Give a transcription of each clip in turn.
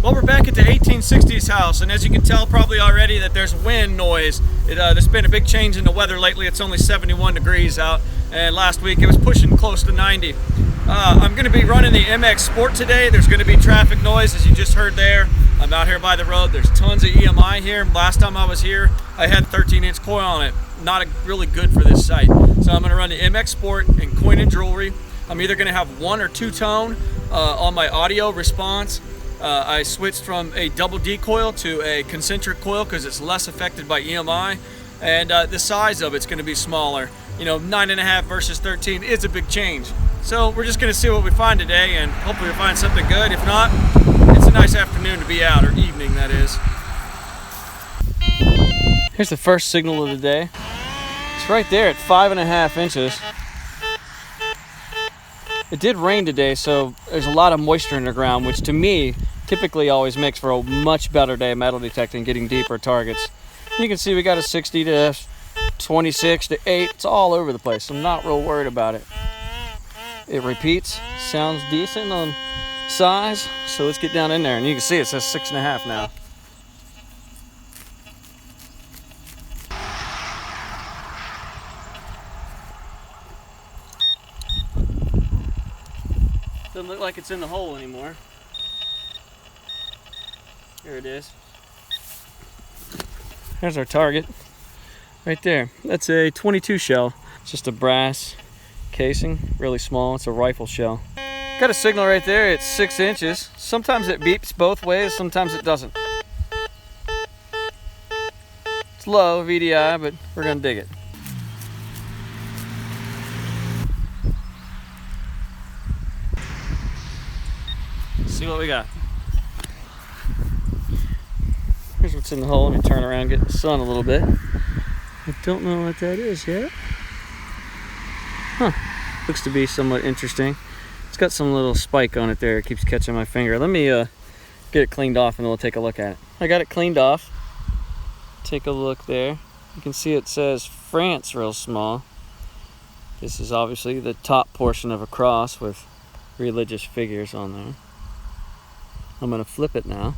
Well, we're back at the 1860's house, and as you can tell probably already that there's wind noise. There's been a big change in the weather lately. It's only 71 degrees out, and last week it was pushing close to 90. I'm going to be running the MX Sport today. There's going to be traffic noise, as you just heard there. I'm out here by the road. There's tons of EMI here. Last time I was here, I had 13-inch coil on it. Not really good for this site. So I'm going to run the MX Sport and coin and jewelry. I'm either going to have 1 or 2 tone on my audio response. I switched from a double D coil to a concentric coil because it's less affected by EMI, and the size of it's going to be smaller. You know, 9.5 versus 13 is a big change. So we're just going to see what we find today, and hopefully we'll find something good. If not, it's a nice afternoon to be out, or evening that is. Here's the first signal of the day. It's right there at 5.5 inches. It did rain today, so there's a lot of moisture in the ground, which to me typically always makes for a much better day of metal detecting, getting deeper targets. You can see we got a 60 to 26 to 8. It's all over the place. I'm not real worried about it. It repeats, sounds decent on size, so let's get down in there, and you can see it says 6.5 now. Doesn't look like it's in the hole anymore. Here it is. There's our target right there. That's a 22 shell. It's just a brass casing, really small. It's a rifle shell. Got a signal right there. It's 6 inches. Sometimes it beeps both ways, sometimes it doesn't. It's low VDI, but we're gonna dig it. See what we got. Here's what's in the hole. Let me turn around, get the sun a little bit. I don't know what that is yet. Huh. Looks to be somewhat interesting. It's got some little spike on it there. It keeps catching my finger. Let me get it cleaned off and we'll take a look at it. I got it cleaned off. Take a look there. You can see it says France real small. This is obviously the top portion of a cross with religious figures on there. I'm going to flip it now.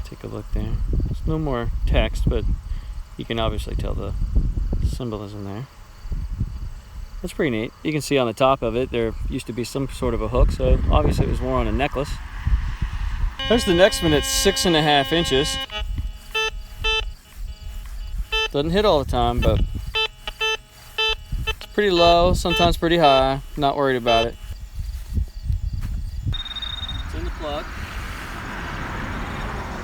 Take a look there. There's no more text, but you can obviously tell the symbolism there. That's pretty neat. You can see on the top of it there used to be some sort of a hook, so obviously it was worn on a necklace. There's the next one at 6.5 inches. Doesn't hit all the time, but it's pretty low, sometimes pretty high. Not worried about it. It's in the plug.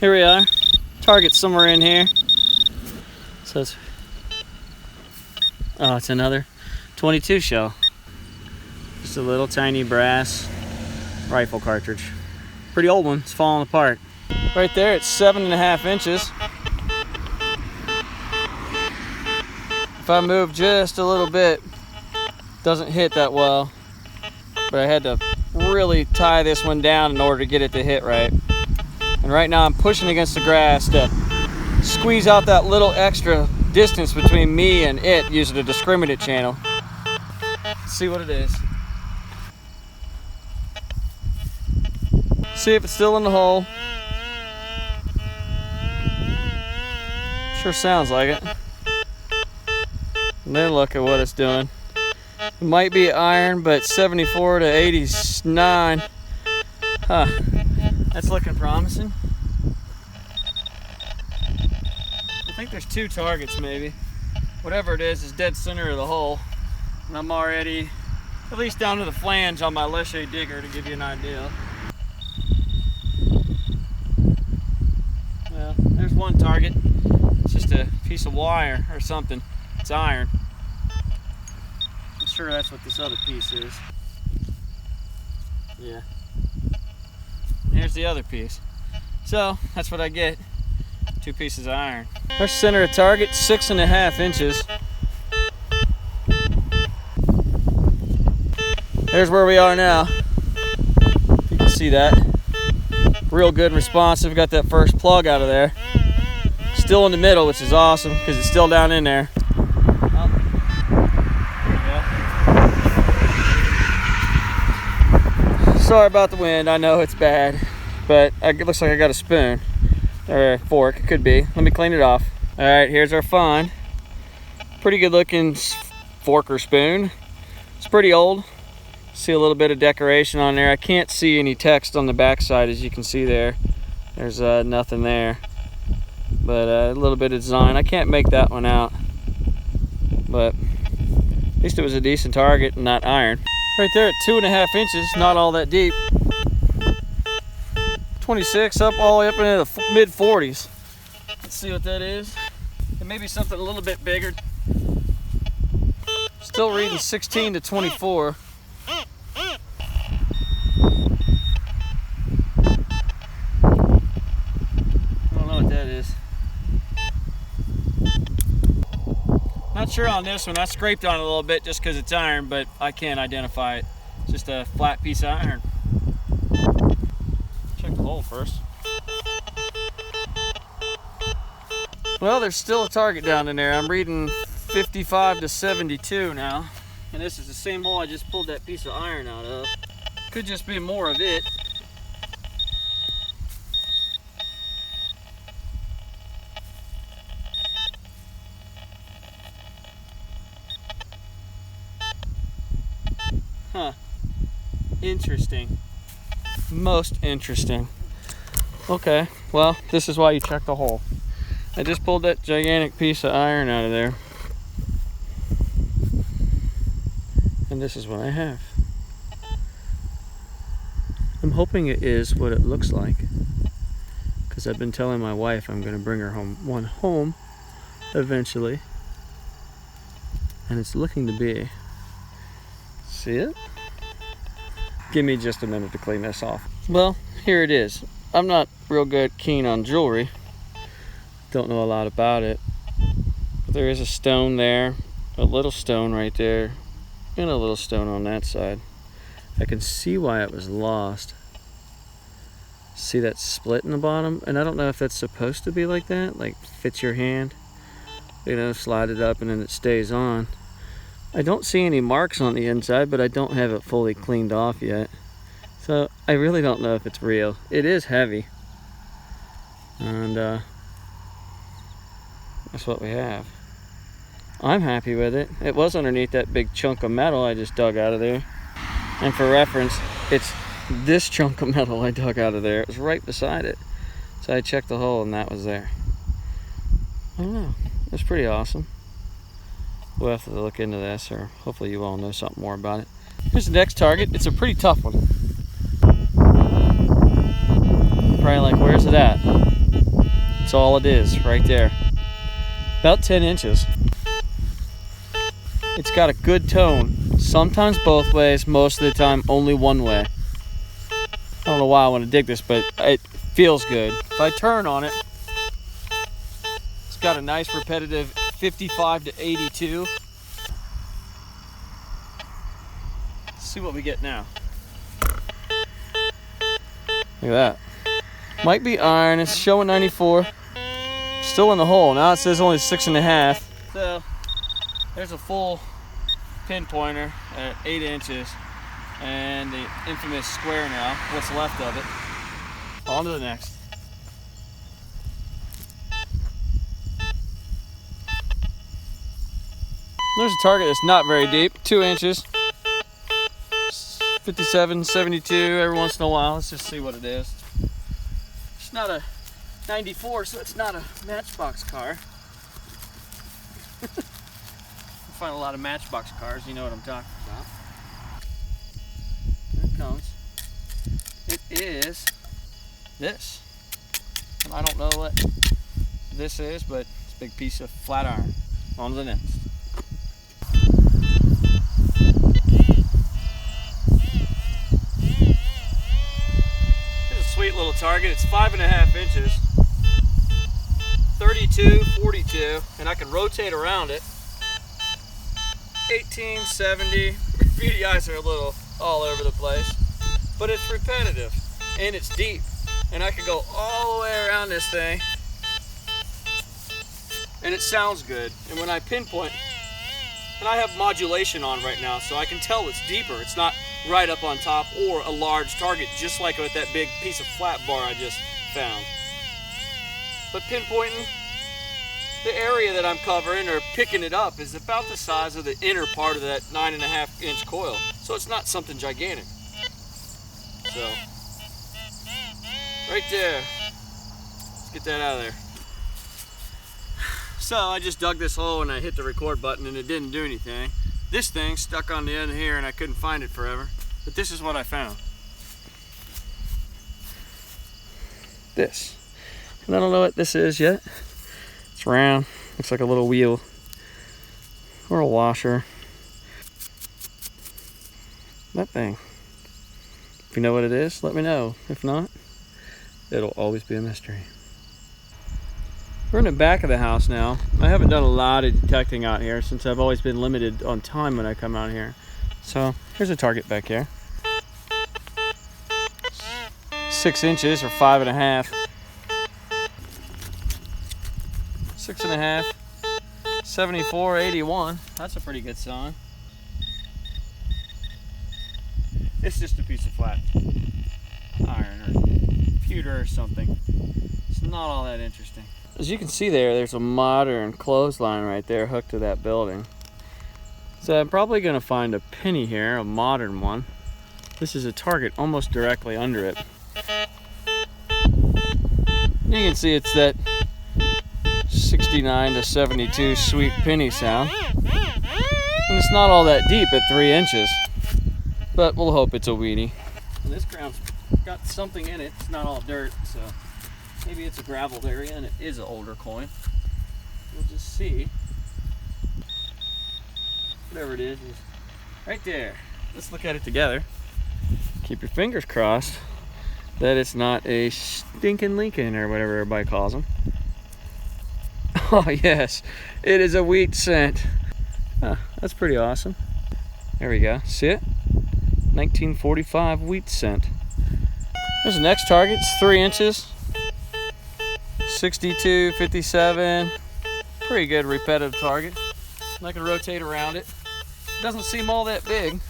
Here we are. Target's somewhere in here. So it's, oh, it's another 22 shell. Just a little tiny brass rifle cartridge. Pretty old one. It's falling apart. Right there, it's 7.5 inches. If I move just a little bit, doesn't hit that well. But I had to really tie this one down in order to get it to hit right. And right now I'm pushing against the grass to squeeze out that little extra distance between me and it using a discriminant channel. Let's see what it is. See if it's still in the hole. Sure sounds like it. And then look at what it's doing. It might be iron, but 74 to 89. Huh. That's looking promising. I think there's 2 targets maybe. Whatever it is dead center of the hole. And I'm already at least down to the flange on my Lesche digger to give you an idea. Well, there's one target. It's just a piece of wire or something. It's iron. I'm sure that's what this other piece is. Yeah. Here's the other piece. So that's what I get. 2 pieces of iron. Our center of target, 6.5 inches. There's where we are now. You can see that. Real good and responsive. Got that first plug out of there. Still in the middle, which is awesome because it's still down in there. Sorry about the wind. I know it's bad, but it looks like I got a spoon or a fork. It could be. Let me clean it off. All right, here's our find. Pretty good looking fork or spoon. It's pretty old. See a little bit of decoration on there. I can't see any text on the back side, as you can see there. There's nothing there, but a little bit of design. I can't make that one out, but at least it was a decent target and not iron. Right there at 2.5 inches, not all that deep. 26 up all the way up into the mid 40s. Let's see what that is. It may be something a little bit bigger. Still reading 16 to 24. Not sure on this one. I scraped on it a little bit just because it's iron, but I can't identify it. It's just a flat piece of iron. Check the hole first. Well, there's still a target down in there. I'm reading 55 to 72 now. And this is the same hole I just pulled that piece of iron out of. Could just be more of it. Huh. Interesting. Most interesting. Okay, well, this is why you check the hole. I just pulled that gigantic piece of iron out of there. And this is what I have. I'm hoping it is what it looks like, because I've been telling my wife I'm going to bring her home eventually. And it's looking to be. See it? Give me just a minute to clean this off. Well, here it is. I'm not real keen on jewelry. Don't know a lot about it. But there is a stone there, a little stone right there, and a little stone on that side. I can see why it was lost. See that split in the bottom? And I don't know if that's supposed to be like that, like fits your hand. You know, slide it up and then it stays on. I don't see any marks on the inside, but I don't have it fully cleaned off yet. So I really don't know if it's real. It is heavy. And that's what we have. I'm happy with it. It was underneath that big chunk of metal I just dug out of there. And for reference, it's this chunk of metal I dug out of there. It was right beside it. So I checked the hole and that was there. I don't know. It's pretty awesome. We'll have to look into this, or hopefully you all know something more about it. Here's the next target. It's a pretty tough one. You're probably like, where's it at? That's all it is, right there. About 10 inches. It's got a good tone. Sometimes both ways, most of the time only one way. I don't know why I want to dig this, but it feels good. If I turn on it, it's got a nice repetitive 55 to 82. Let's see what we get now. Look at that. Might be iron. It's showing 94. Still in the hole. Now it says only 6.5. So there's a full pinpointer at 8 inches. And the infamous square now. What's left of it. On to the next. There's a target that's not very deep, 2 inches, 57, 72 every once in a while. Let's just see what it is. It's not a 94, so it's not a Matchbox car. You find a lot of Matchbox cars, you know what I'm talking about. There it comes. It is this. And I don't know what this is, but it's a big piece of flat iron. On to the next. Sweet little target. It's 5.5 inches, 32, 42, and I can rotate around it. 1870. Graffiti eyes are a little all over the place, but it's repetitive and it's deep, and I can go all the way around this thing, and it sounds good. And when I pinpoint, and I have modulation on right now, so I can tell it's deeper. It's not right up on top, or a large target, just like with that big piece of flat bar I just found. But pinpointing the area that I'm covering or picking it up is about the size of the inner part of that 9.5-inch coil. So it's not something gigantic. So, right there. Let's get that out of there. So I just dug this hole and I hit the record button and it didn't do anything. This thing stuck on the end here and I couldn't find it forever. But this is what I found. This. And I don't know what this is yet. It's round. Looks like a little wheel. Or a washer. That thing. If you know what it is, let me know. If not, it'll always be a mystery. We're in the back of the house now. I haven't done a lot of detecting out here since I've always been limited on time when I come out here. So here's a target back here. 6 inches or 5.5. 6.5. 74.81. That's a pretty good sign. It's just a piece of flat iron or pewter or something. It's not all that interesting. As you can see there's a modern clothesline right there hooked to that building. So I'm probably going to find a penny here, a modern one. This is a target almost directly under it. You can see it's that 69 to 72 sweet penny sound. And it's not all that deep at 3 inches. But we'll hope it's a weedy. And this ground's got something in it. It's not all dirt, so maybe it's a graveled area and it is an older coin. We'll just see. Whatever it is right there. Let's look at it together. Keep your fingers crossed that it's not a stinking Lincoln or whatever everybody calls them. Oh yes, it is a wheat cent. Oh, that's pretty awesome. There we go. See it? 1945 wheat cent. There's the next target. It's 3 inches. 62.57. Pretty good repetitive target. I can rotate around it. Doesn't seem all that big.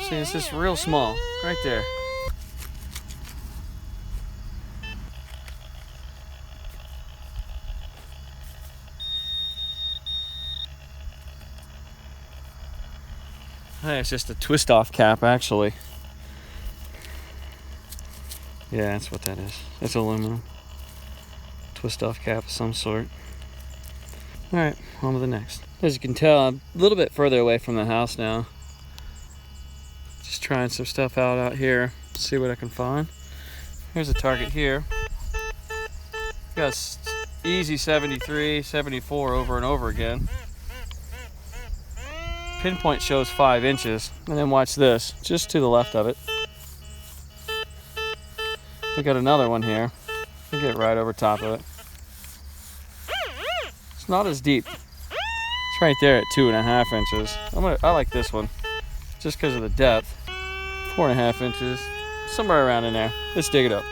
See, it's just real small. Right there. Hey, it's just a twist-off cap, actually. Yeah, that's what that is. It's aluminum. Twist-off cap of some sort. Alright, on to the next. As you can tell, I'm a little bit further away from the house now. Just trying some stuff out here. See what I can find. Here's a target here. Got easy 73, 74 over and over again. Pinpoint shows 5 inches, and then watch this, just to the left of it. We got another one here. We get right over top of it. It's not as deep. It's right there at 2.5 inches. I like this one, just because of the depth. 4.5 inches, somewhere around in there. Let's dig it up.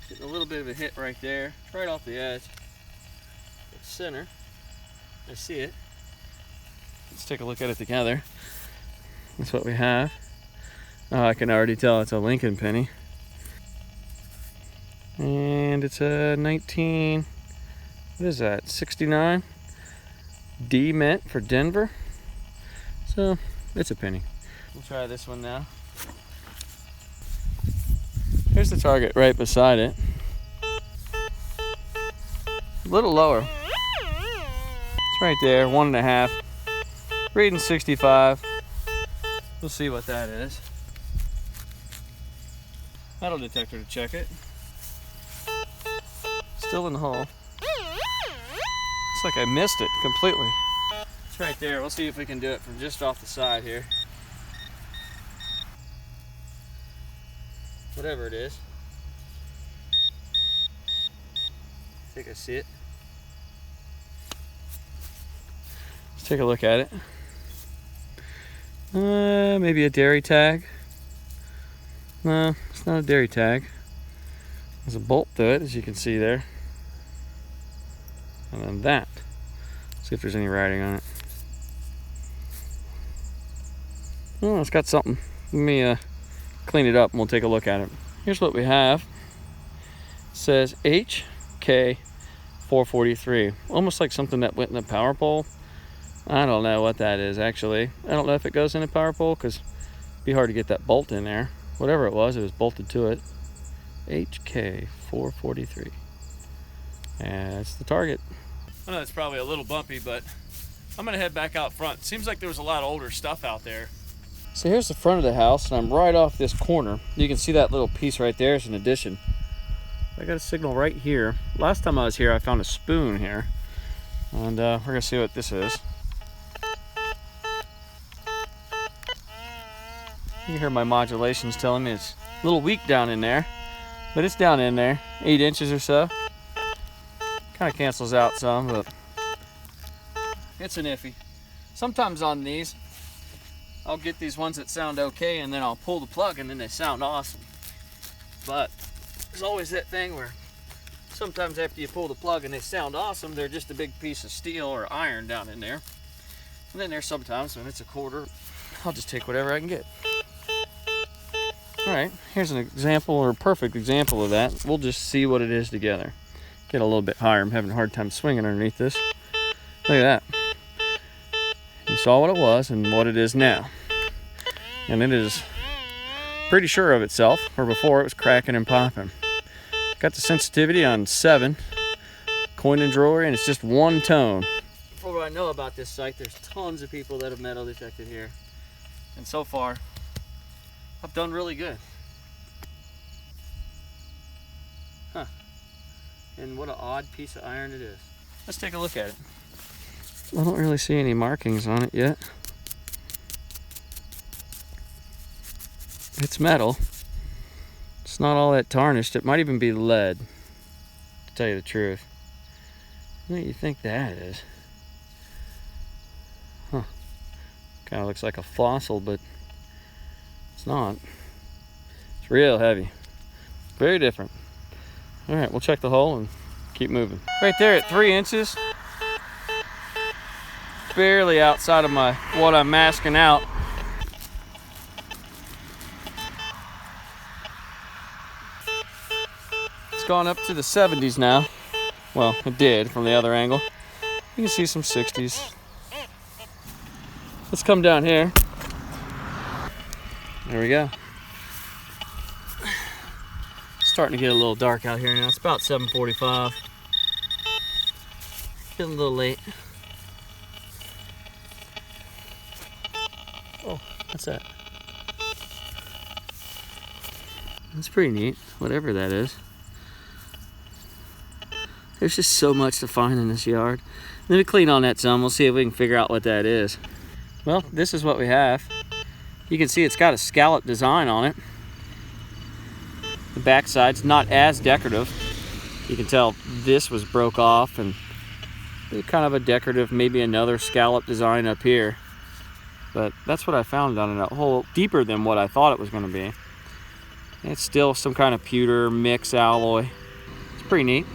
Getting a little bit of a hit right there, right off the edge. It's center. I see it. Let's take a look at it together. That's what we have. Oh, I can already tell it's a Lincoln penny. And it's a 19, what is that, 69? D mint for Denver. So, it's a penny. We'll try this one now. Here's the target right beside it. A little lower. Right there, 1.5. Reading 65. We'll see what that is. Metal detector to check it. Still in the hole. Looks like I missed it completely. It's right there. We'll see if we can do it from just off the side here. Whatever it is. I think I see it. Take a look at it. Maybe a dairy tag. No, it's not a dairy tag. There's a bolt to it, as you can see there. And then that. See if there's any writing on it. Oh, it's got something. Let me clean it up and we'll take a look at it. Here's what we have. It says HK443. Almost like something that went in the power pole. I don't know what that is actually. I don't know if it goes in a power pole because it'd be hard to get that bolt in there. Whatever it was bolted to it. HK443. And that's the target. I know it's probably a little bumpy, but I'm gonna head back out front. Seems like there was a lot of older stuff out there. So here's the front of the house, and I'm right off this corner. You can see that little piece right there is an addition. I got a signal right here. Last time I was here, I found a spoon here. And we're gonna see what this is. You can hear my modulations telling me it's a little weak down in there, but it's down in there, 8 inches or so. Kind of cancels out some, but it's an iffy. Sometimes on these, I'll get these ones that sound okay, and then I'll pull the plug, and then they sound awesome. But there's always that thing where sometimes after you pull the plug and they sound awesome, they're just a big piece of steel or iron down in there. And then there's sometimes when it's a quarter, I'll just take whatever I can get. Alright, here's an example, or a perfect example of that. We'll just see what it is together. Get a little bit higher. I'm having a hard time swinging underneath this. Look at that. You saw what it was and what it is now. And it is pretty sure of itself, where before it was cracking and popping. Got the sensitivity on 7, coin and jewelry, and it's just one tone. For what I know about this site, there's tons of people that have metal detected here. And so far, I've done really good. Huh. And what an odd piece of iron it is. Let's take a look at it. I don't really see any markings on it yet. It's metal. It's not all that tarnished. It might even be lead, to tell you the truth. What do you think that is? Huh. Kind of looks like a fossil, but it's not. It's real heavy. Very different. All right, we'll check the hole and keep moving. Right there at 3 inches. Barely outside of what I'm masking out. It's gone up to the 70s now. Well, it did from the other angle. You can see some 60s. Let's come down here. There we go. Starting to get a little dark out here now. It's about 7:45. Getting a little late. Oh, what's that? That's pretty neat, whatever that is. There's just so much to find in this yard. Let me clean on that some. We'll see if we can figure out what that is. Well, this is what we have. You can see it's got a scallop design on it. The backside's not as decorative. You can tell this was broke off, and kind of a decorative, maybe another scallop design up here. But that's what I found down in that hole, deeper than what I thought it was going to be. It's still some kind of pewter mix alloy. It's pretty neat.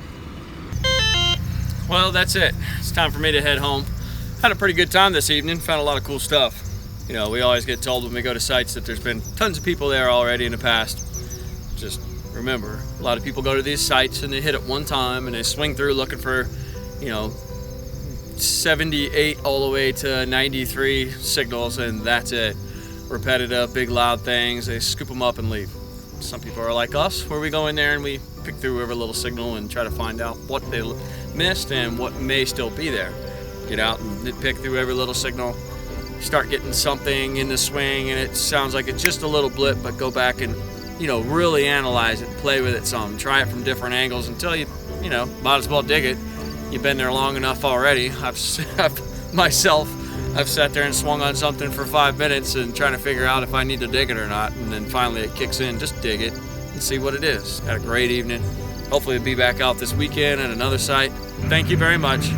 Well, that's it. It's time for me to head home. Had a pretty good time this evening. Found a lot of cool stuff. You know, we always get told when we go to sites that there's been tons of people there already in the past. Just remember, a lot of people go to these sites and they hit it one time and they swing through looking for, you know, 78 all the way to 93 signals, and that's it. Repetitive, big loud things. They scoop them up and leave. Some people are like us, where we go in there and we pick through every little signal and try to find out what they missed and what may still be there. Get out and pick through every little signal. Start getting something in the swing and it sounds like it's just a little blip, but go back and, you know, really analyze it, play with it some, try it from different angles until you know, might as well dig it. You've been there long enough already. I've sat there and swung on something for 5 minutes and trying to figure out if I need to dig it or not, and then finally it kicks in. Just dig it and see what it is. Had a great evening. Hopefully we'll be back out this weekend at another site. Thank you very much.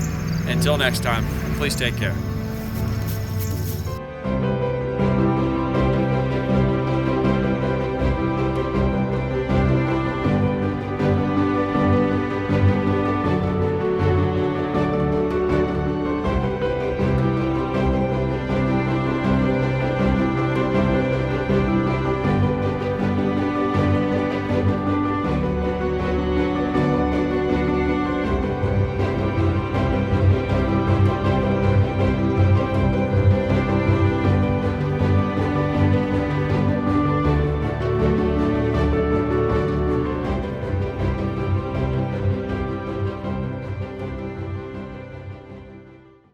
Until next time, please take care.